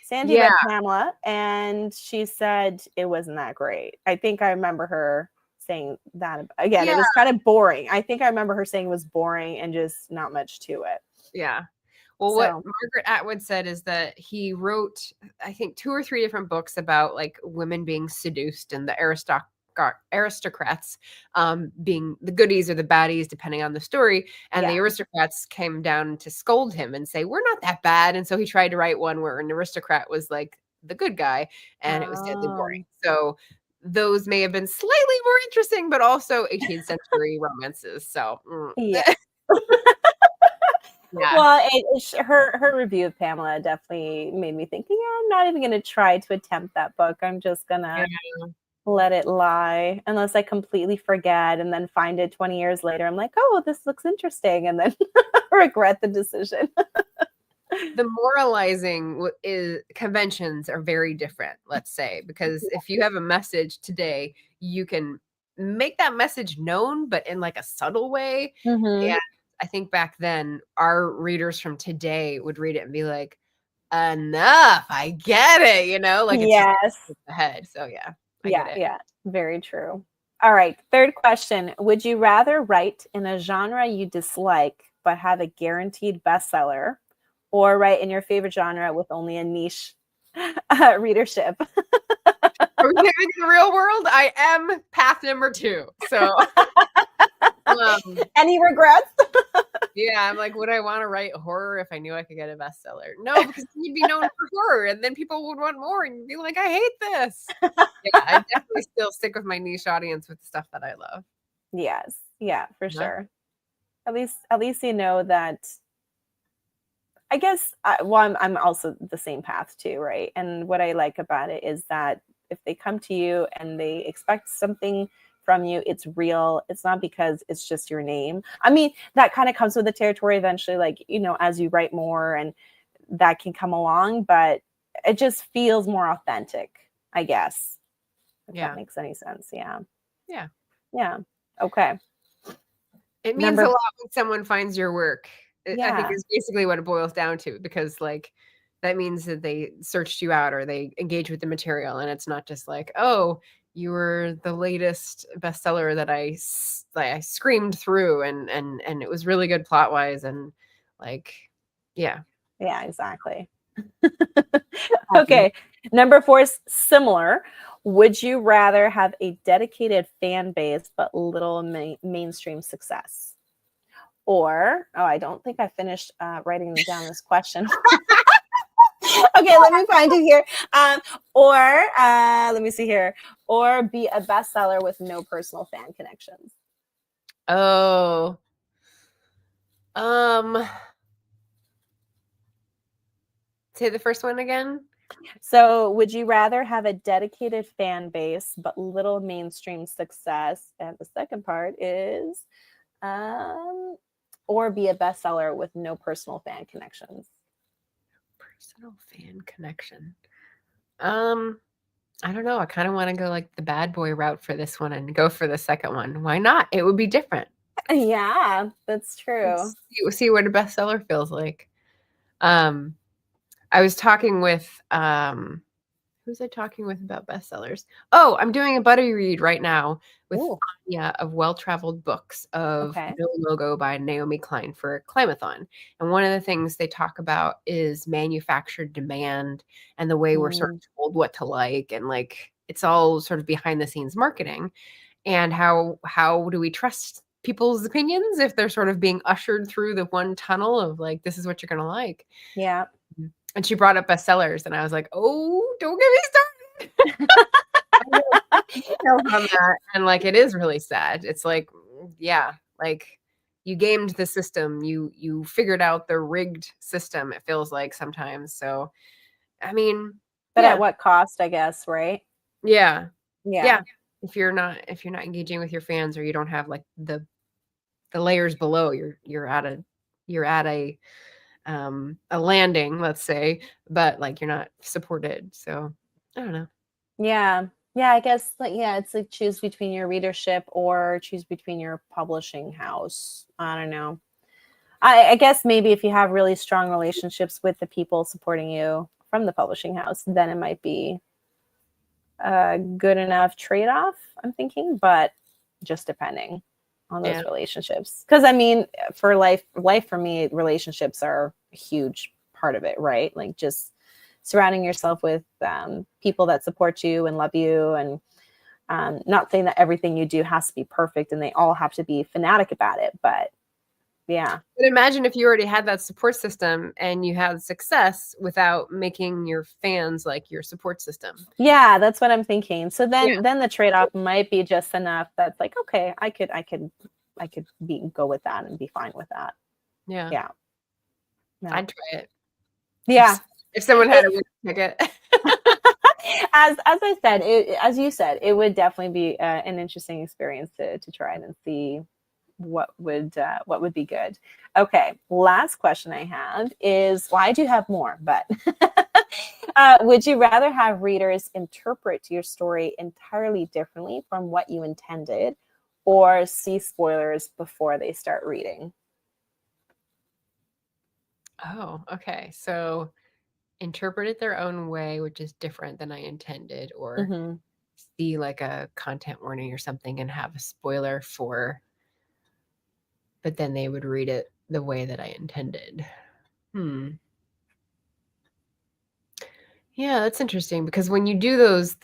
Speaker 1: Sandy read Pamela, and she said it wasn't that great. I think I remember her saying that. Again, it was kind of boring. I think I remember her saying it was boring and just not much to it.
Speaker 2: Yeah. Well, what Margaret Atwood said is that he wrote, I think, 2 or 3 different books about like women being seduced and the aristocrats being the goodies or the baddies depending on the story, and the aristocrats came down to scold him and say we're not that bad, and so he tried to write one where an aristocrat was like the good guy, and it was deadly boring. So those may have been slightly more interesting, but also 18th century romances. So
Speaker 1: well, her review of Pamela definitely made me think, I'm not even going to try to attempt that book. I'm just gonna let it lie unless I completely forget and then find it 20 years later. I'm like, oh, this looks interesting, and then regret the decision.
Speaker 2: the moralizing is conventions are very different, let's say, because if you have a message today, you can make that message known, but in like a subtle way.
Speaker 1: Mm-hmm.
Speaker 2: And I think back then, our readers from today would read it and be like, enough, I get it, like it's just
Speaker 1: Yes.
Speaker 2: ahead. So yeah, I
Speaker 1: Yeah,
Speaker 2: get it.
Speaker 1: yeah, very true. All right, third question. Would you rather write in a genre you dislike but have a guaranteed bestseller, or write in your favorite genre with only a niche readership?
Speaker 2: Are we living in the real world? I am path number 2. So
Speaker 1: Any regrets?
Speaker 2: yeah, I'm like, would I want to write horror if I knew I could get a bestseller? No, because you'd be known for horror, and then people would want more, and you'd be like, I hate this. Yeah, I definitely still stick with my niche audience with stuff that I love.
Speaker 1: Yes, yeah, for
Speaker 2: Yeah.
Speaker 1: sure. At least you know that. I guess I'm also the same path too, right? And what I like about it is that if they come to you and they expect something from you, it's real. It's not because it's just your name. I mean, that kind of comes with the territory eventually, like, as you write more and that can come along, but it just feels more authentic, I guess. If that makes any sense. Yeah.
Speaker 2: Yeah.
Speaker 1: Yeah. Okay.
Speaker 2: It means a lot when someone finds your work. I think is basically what it boils down to, because like that means that they searched you out or they engage with the material, and it's not just like, oh, you were the latest bestseller that I screamed through, and it was really good plot wise, and like, yeah.
Speaker 1: Yeah, exactly. Okay. Number 4 is similar. Would you rather have a dedicated fan base but little mainstream success? Or, I don't think I finished writing down this question. Okay, let me find it here. Or, let me see here. Or be a bestseller with no personal fan connections.
Speaker 2: Oh. Say the first one again.
Speaker 1: So, would you rather have a dedicated fan base but little mainstream success? And the second part is, or be a bestseller with no personal fan connections.
Speaker 2: Personal fan connection. I don't know. I kind of want to go like the bad boy route for this one and go for the second one. Why not? It would be different.
Speaker 1: Yeah, that's true.
Speaker 2: See what a bestseller feels like. I was talking with who was I talking with about bestsellers? Oh, I'm doing a buddy read right now with Anya of Well Traveled Books of No Logo by Naomi Klein for Climathon. And one of the things they talk about is manufactured demand and the way we're sort of told what to like, and like it's all sort of behind the scenes marketing. And how do we trust people's opinions if they're sort of being ushered through the one tunnel of like, this is what you're gonna like.
Speaker 1: Yeah.
Speaker 2: And she brought up bestsellers, and I was like, oh, don't get me started. And like, it is really sad. It's like, yeah, like you gamed the system. You figured out the rigged system, it feels like sometimes. So, I mean,
Speaker 1: but at what cost, I guess, right?
Speaker 2: Yeah. If you're not engaging with your fans, or you don't have like the layers below, you're at a landing, let's say, but like you're not supported. So I don't know.
Speaker 1: Yeah, I guess it's like choose between your readership or choose between your publishing house. I don't know. I guess maybe if you have really strong relationships with the people supporting you from the publishing house, then it might be a good enough trade-off, I'm thinking, but just depending on those relationships. Because I mean, for life for me, relationships are a huge part of it, right? Like just surrounding yourself with people that support you and love you, and not saying that everything you do has to be perfect and they all have to be fanatic about it, but yeah.
Speaker 2: But imagine if you already had that support system and you had success without making your fans like your support system.
Speaker 1: Yeah, that's what I'm thinking. So then the trade-off might be just enough that's like, okay, I could go with that and be fine with that. Yeah.
Speaker 2: I'd try it.
Speaker 1: Yeah.
Speaker 2: If someone had a ticket.
Speaker 1: As I said, as you said, it would definitely be an interesting experience to try it and see what would be good. Okay, last question I have is, well, I do have more, but would you rather have readers interpret your story entirely differently from what you intended, or see spoilers before they start reading?
Speaker 2: Oh, okay. So interpret it their own way, which is different than I intended, or
Speaker 1: Mm-hmm.
Speaker 2: see like a content warning or something and have a spoiler but then they would read it the way that I intended. Yeah, that's interesting, because when you do those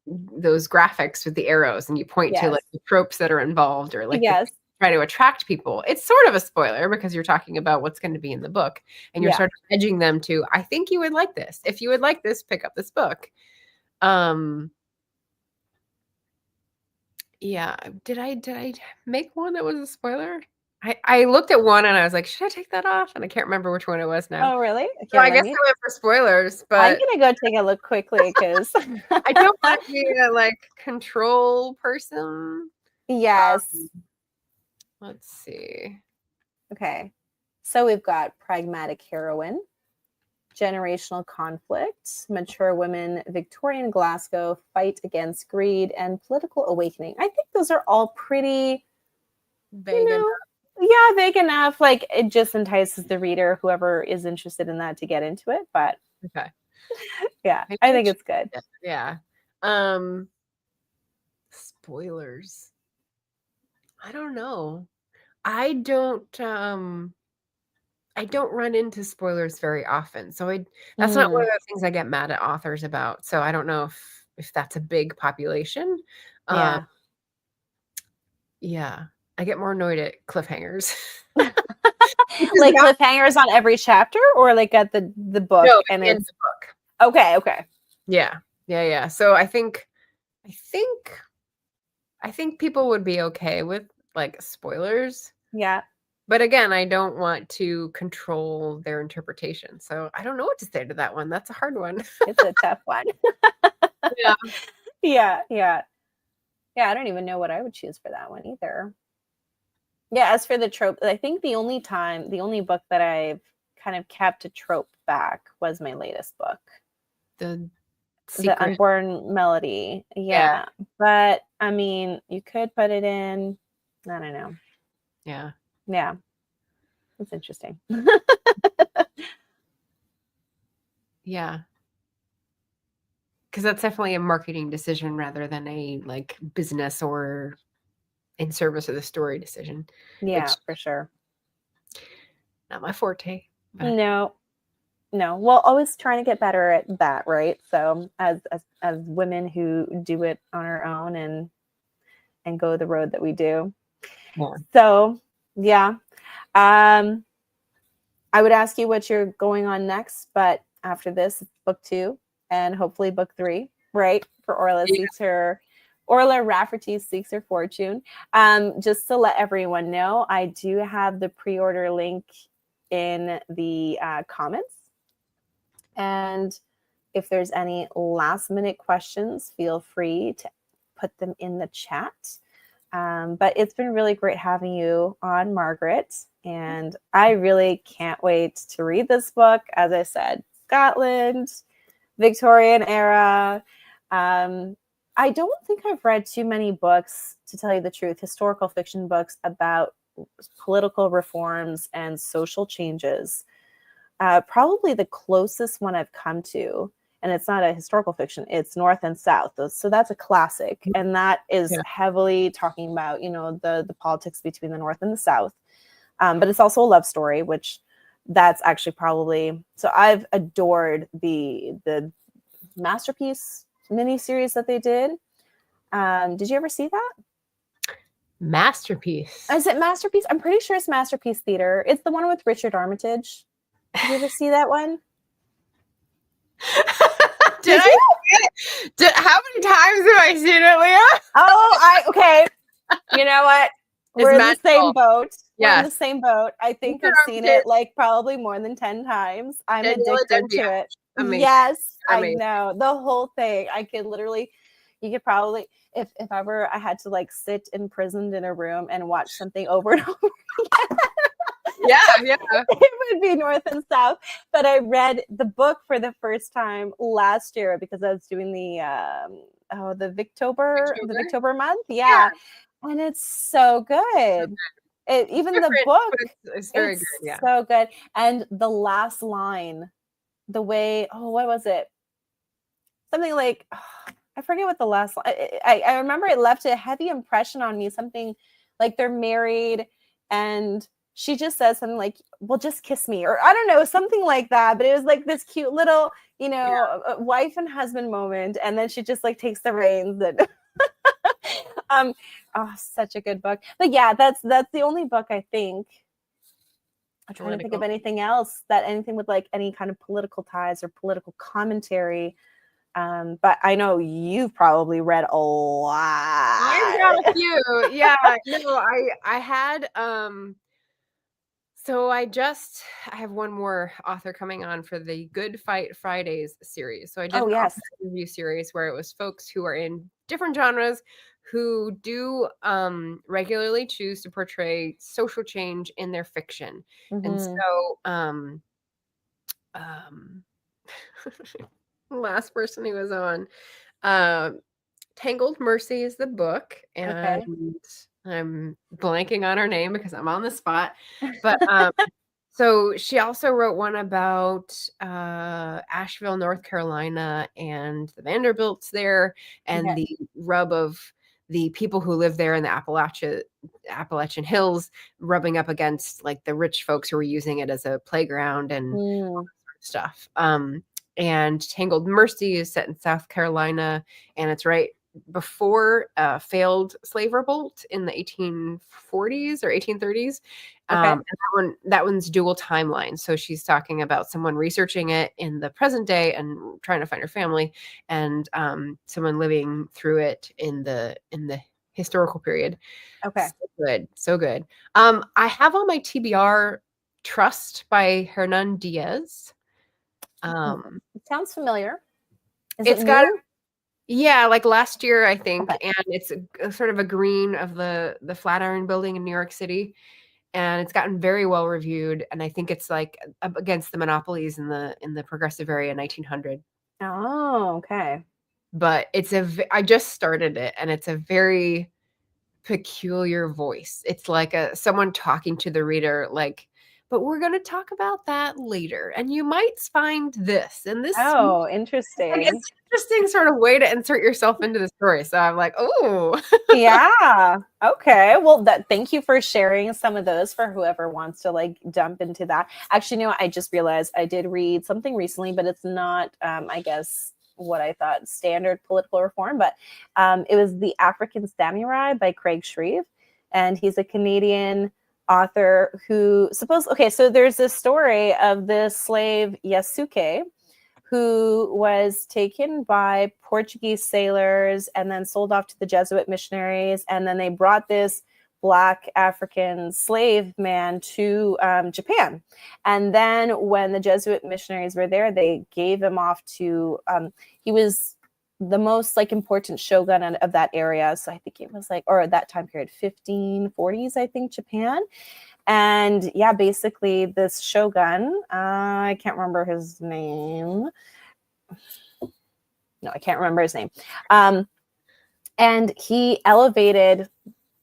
Speaker 2: graphics with the arrows and you point to
Speaker 1: Yes.
Speaker 2: like the tropes that are involved, or like
Speaker 1: Yes.
Speaker 2: try to attract people, it's sort of a spoiler because you're talking about what's going to be in the book, and you're
Speaker 1: Yeah.
Speaker 2: sort of edging them to, I think you would like this. If you would like this, pick up this book. Yeah. Did I make one that was a spoiler? I looked at one and I was like, should I take that off? And I can't remember which one it was now.
Speaker 1: Oh, really?
Speaker 2: So I guess I went for spoilers,
Speaker 1: I'm
Speaker 2: but
Speaker 1: gonna go take a look quickly because
Speaker 2: I don't want to be a like control person.
Speaker 1: yes.
Speaker 2: Let's see.
Speaker 1: Okay. So we've got pragmatic heroine, generational conflict, mature women, Victorian Glasgow, fight against greed, and political awakening. I think those are all pretty
Speaker 2: Vague enough.
Speaker 1: Yeah, vague enough. Like, it just entices the reader, whoever is interested in that, to get into it. But
Speaker 2: Okay.
Speaker 1: yeah, I think it's good.
Speaker 2: Yeah. Spoilers. I don't know. I don't run into spoilers very often. So that's not one of the things I get mad at authors about. So I don't know if that's a big population.
Speaker 1: Yeah.
Speaker 2: Yeah. I get more annoyed at cliffhangers.
Speaker 1: Like cliffhangers on every chapter, or like at the book?
Speaker 2: No,
Speaker 1: and
Speaker 2: in
Speaker 1: it's
Speaker 2: the book.
Speaker 1: Okay.
Speaker 2: Yeah. So I think people would be okay with like spoilers.
Speaker 1: Yeah.
Speaker 2: But again, I don't want to control their interpretation. So I don't know what to say to that one. That's a hard one.
Speaker 1: It's a tough one. Yeah. I don't even know what I would choose for that one either. Yeah, as for the trope, I think the only book that I've kind of kept a trope back was my latest book.
Speaker 2: The
Speaker 1: Unborn Melody. Yeah. But I mean, you could put it in, I don't know. Yeah. It's interesting.
Speaker 2: Yeah. Because that's definitely a marketing decision rather than a like business or in service of the story decision.
Speaker 1: Yeah, for sure.
Speaker 2: Not my forte.
Speaker 1: No. Well, always trying to get better at that, right? So as women who do it on our own and go the road that we do.
Speaker 2: Yeah.
Speaker 1: So yeah. I would ask you what you're going on next, but after this, book 2 and hopefully book 3, right? For Orla Rafferty Seeks Her Fortune. Just to let everyone know, I do have the pre-order link in the comments. And if there's any last minute questions, feel free to put them in the chat. But it's been really great having you on, Margaret. And I really can't wait to read this book. As I said, Scotland, Victorian era. I don't think I've read too many books, to tell you the truth, historical fiction books about political reforms and social changes. Probably the closest one I've come to, and it's not a historical fiction, it's North and South. So that's a classic. And that is heavily talking about, the politics between the North and the South. But it's also a love story, which that's actually probably, so I've adored the Masterpiece miniseries that they did. Did you ever see that?
Speaker 2: Masterpiece.
Speaker 1: Is it Masterpiece? I'm pretty sure it's Masterpiece Theater. It's the one with Richard Armitage. Did you ever see that one?
Speaker 2: How many times have I seen it, Leah?
Speaker 1: Okay. You know what? We're in the same boat.
Speaker 2: Yes.
Speaker 1: We're in the same boat. I think I've seen it like probably more than 10 times. I'm addicted to it. Amazing. Yes, amazing. I know. The whole thing. I could literally, You could probably, if ever I had to like sit imprisoned in a room and watch something over and over again,
Speaker 2: Yeah.
Speaker 1: it would be North and South. But I read the book for the first time last year because I was doing the Victober month. Yeah. And it's so good. Even the
Speaker 2: Different,
Speaker 1: book,
Speaker 2: but it's very good. Yeah.
Speaker 1: so good. And the last line, the way, what was it? Something like, I forget what the last line, I remember it left a heavy impression on me. Something like they're married and she just says something like, well, just kiss me, or I don't know, something like that. But it was like this cute little, wife and husband moment. And then she just like takes the reins and such a good book. But yeah, that's the only book I think. I'm trying to think of anything else anything with like any kind of political ties or political commentary. But I know you've probably read a lot.
Speaker 2: I've got a few. Yeah, no, I had so I have one more author coming on for the Good Fight Fridays series. So I did an author review series where it was folks who are in different genres who do regularly choose to portray social change in their fiction. And so last person who was on, Tangled Mercy is the book, and I'm blanking on her name because I'm on the spot. But so she also wrote one about Asheville, North Carolina, and the Vanderbilts there, and the rub of the people who live there in the Appalachian Hills rubbing up against like the rich folks who were using it as a playground and all that sort of stuff. And Tangled Mercy is set in South Carolina, and it's right before failed slave revolt in the 1840s or 1830s. And that one's dual timeline. So she's talking about someone researching it in the present day and trying to find her family, and someone living through it in the historical period.
Speaker 1: Okay.
Speaker 2: So good. I have on my TBR Trust by Hernan Diaz.
Speaker 1: It sounds familiar.
Speaker 2: It's got like last year, I think, and it's a sort of a green of the Flatiron Building in New York City, and it's gotten very well reviewed. And I think it's like against the monopolies in the progressive area, 1900.
Speaker 1: Oh, okay.
Speaker 2: But I just started it, and it's a very peculiar voice. It's like someone talking to the reader, like, but we're going to talk about that later, and you might find this and this.
Speaker 1: Oh, interesting.
Speaker 2: Like, it's an interesting sort of way to insert yourself into the story. So I'm like, oh,
Speaker 1: yeah. Okay. Well, thank you for sharing some of those for whoever wants to like jump into that. Actually, I just realized I did read something recently, but it's not, I guess, what I thought standard political reform, but it was The African Samurai by Craig Shreve. And he's a Canadian author who so there's this story of this slave Yasuke who was taken by Portuguese sailors and then sold off to the Jesuit missionaries, and then they brought this Black African slave man to Japan. And then when the Jesuit missionaries were there, they gave him off to he was the most like important shogun of that area. So I think it was like, or that time period, 1540s, I think, Japan. And yeah, basically this shogun, I can't remember his name. No, I can't remember his name. And he elevated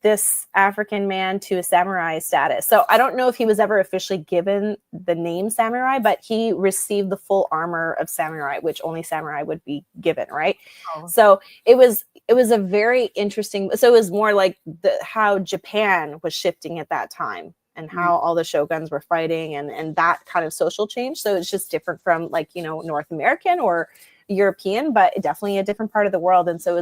Speaker 1: this African man to a samurai status. So I don't know if he was ever officially given the name samurai, but he received the full armor of samurai, which only samurai would be given, right? Oh. So it was a very interesting. So it was more like how Japan was shifting at that time, and how all the shoguns were fighting, and that kind of social change. So it's just different from like, North American or European, but definitely a different part of the world. And so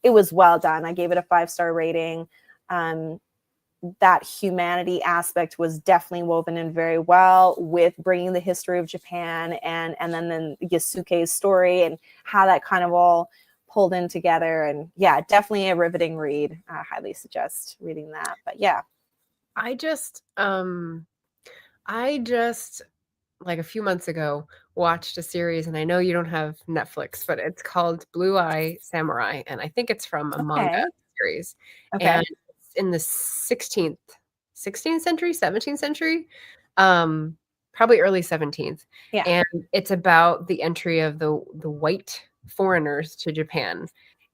Speaker 1: it was well done. I gave it a 5-star rating. That humanity aspect was definitely woven in very well with bringing the history of Japan and then Yasuke's story and how that kind of all pulled in together. And yeah, definitely a riveting read. I highly suggest reading that. But yeah.
Speaker 2: I just like a few months ago watched a series, and I know you don't have Netflix, but it's called Blue Eye Samurai, and I think it's from a manga
Speaker 1: Okay.
Speaker 2: series,
Speaker 1: Okay.
Speaker 2: and it's in the 16th century, 17th century, um, probably early 17th,
Speaker 1: Yeah.
Speaker 2: and it's about the entry of the white foreigners to Japan,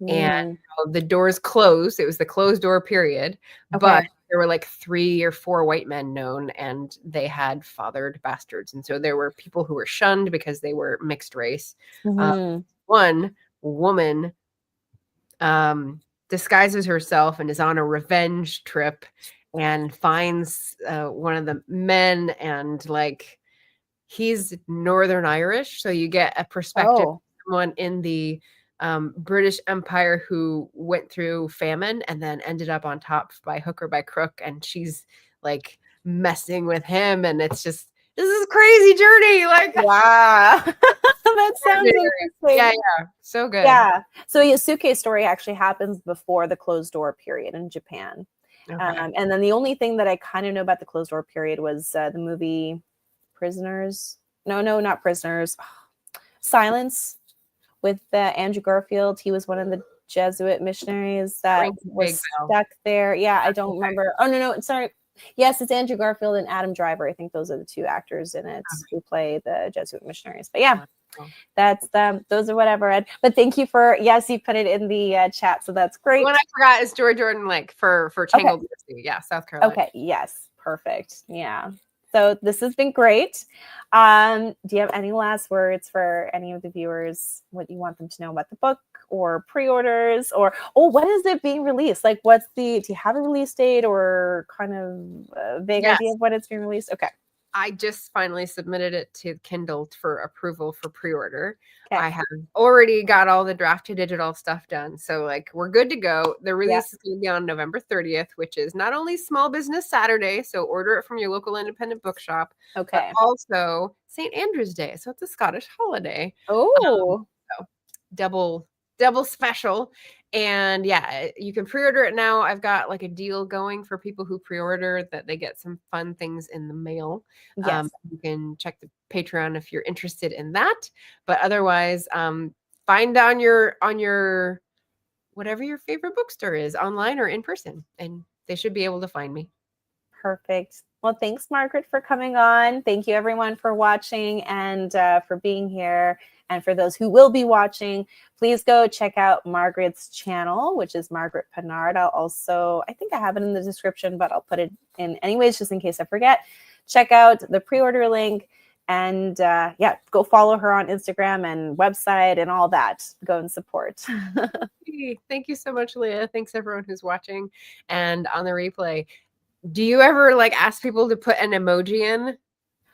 Speaker 2: and
Speaker 1: Mm,
Speaker 2: the doors closed. It was the closed door period, but
Speaker 1: okay.
Speaker 2: there were like 3 or 4 white men known, and they had fathered bastards. And so there were people who were shunned because they were mixed race.
Speaker 1: Mhm.
Speaker 2: One woman disguises herself and is on a revenge trip and finds one of the men, and like he's Northern Irish. So you get a perspective
Speaker 1: Oh.
Speaker 2: of someone in the British Empire who went through famine and then ended up on top by hook or by crook. And she's like messing with him. And it's just, this is a crazy journey. Like,
Speaker 1: Wow. That sounds
Speaker 2: yeah,
Speaker 1: interesting.
Speaker 2: yeah. So good.
Speaker 1: Yeah. So Yasuke's story actually happens before the closed door period in Japan.
Speaker 2: Okay.
Speaker 1: And then the only thing that I kind of know about the closed door period was the movie Prisoners. No, not Prisoners. Silence with Andrew Garfield. He was one of the Jesuit missionaries that
Speaker 2: Rings a big
Speaker 1: was
Speaker 2: bell.
Speaker 1: stuck there. Yeah, I don't
Speaker 2: Okay.
Speaker 1: remember. Oh, no, sorry. Yes, it's Andrew Garfield and Adam Driver. I think those are the 2 actors in it who play the Jesuit missionaries. But yeah, that's them. Those are what I've read. But thank you for, yes, you put it in the chat. So that's great.
Speaker 2: One I forgot is Joy Jordan Lake for Tangled Mercy. Yeah, South Carolina.
Speaker 1: Okay. Yes. Perfect. Yeah. So this has been great. Do you have any last words for any of the viewers? What you want them to know about the book or pre-orders, or when is it being released? Like, do you have a release date or kind of a vague idea of when it's being released? Okay.
Speaker 2: I just finally submitted it to Kindle for approval for pre-order.
Speaker 1: Okay.
Speaker 2: I have already got all the draft to digital stuff done. So like we're good to go. The release is going to be on November 30th, which is not only Small Business Saturday, so order it from your local independent bookshop,
Speaker 1: Okay.
Speaker 2: but also St. Andrew's Day. So it's a Scottish holiday.
Speaker 1: Oh.
Speaker 2: So double special. And yeah, you can pre-order it now. I've got like a deal going for people who pre-order that they get some fun things in the mail.
Speaker 1: Yes.
Speaker 2: You can check the Patreon if you're interested in that. But otherwise, find on your whatever your favorite bookstore is, online or in person, and they should be able to find me.
Speaker 1: Perfect. Well, thanks, Margaret, for coming on. Thank you, everyone, for watching and for being here. And for those who will be watching, please go check out Margaret's channel, which is Margaret Pinard. I think I have it in the description, but I'll put it in anyways, just in case I forget. Check out the pre-order link and go follow her on Instagram and website and all that. Go and support.
Speaker 2: Thank you so much, Leah. Thanks everyone who's watching and on the replay. Do you ever like ask people to put an emoji in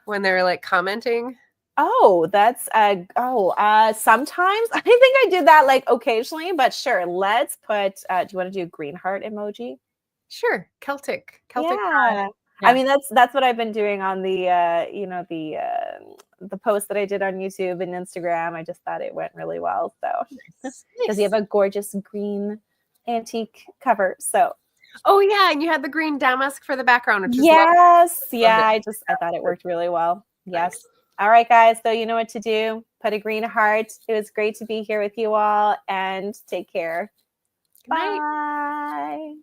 Speaker 2: when they're like commenting?
Speaker 1: Oh, that's sometimes I think I do that like occasionally, but sure. Let's put do you want to do a green heart emoji?
Speaker 2: Sure. Celtic.
Speaker 1: Yeah. I mean that's what I've been doing on the the post that I did on YouTube and Instagram. I just thought it went really well. So because you have a gorgeous green antique cover. So
Speaker 2: oh yeah, and you had the green damask for the background, which is
Speaker 1: yes, I thought it worked really well. Yes. Thanks. All right, guys. So you know what to do. Put a green heart. It was great to be here with you all, and take care. Bye.